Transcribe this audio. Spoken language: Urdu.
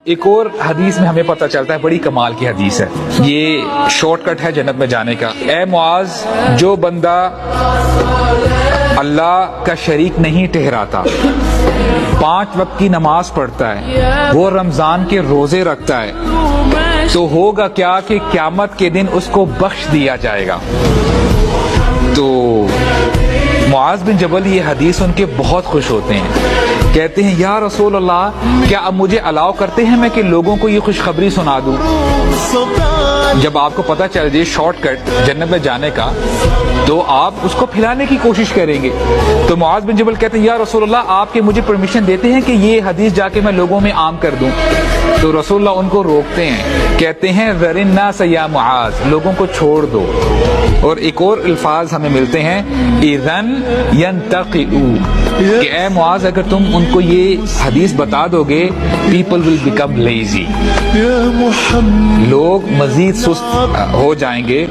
ایک اور حدیث میں ہمیں پتہ چلتا ہے، بڑی کمال کی حدیث ہے، یہ شارٹ کٹ ہے جنت میں جانے کا۔ اے معاذ، جو بندہ اللہ کا شریک نہیں ٹھہراتا، 5 وقت کی نماز پڑھتا ہے، وہ رمضان کے روزے رکھتا ہے، تو ہوگا کیا کہ قیامت کے دن اس کو بخش دیا جائے گا۔ تو معاذ بن جبل یہ حدیث سن کے بہت خوش ہوتے ہیں، کہتے ہیں یا رسول اللہ، کیا اب مجھے الاؤ کرتے ہیں میں کہ لوگوں کو یہ خوشخبری سنا دوں؟ جب آپ کو پتہ چل جائے شارٹ کٹ جنت میں جانے کا، تو آپ اس کو پھیلانے کی کوشش کریں گے۔ تو معاذ بن جبل کہتے ہیں یا رسول اللہ، آپ کے مجھے پرمیشن دیتے ہیں کہ یہ حدیث جا کے میں لوگوں میں عام کر دوں؟ تو رسول اللہ ان کو روکتے ہیں، کہتے ہیں ذر الناس یا معاذ، لوگوں کو چھوڑ دو۔ اور ایک اور الفاظ ہمیں ملتے ہیں، اذن ینتقئوا، کہ اے معاذ اگر تم ان کو یہ حدیث بتا دو گے، پیپل ول بیکم لیزی، لوگ مزید سست ہو جائیں گے۔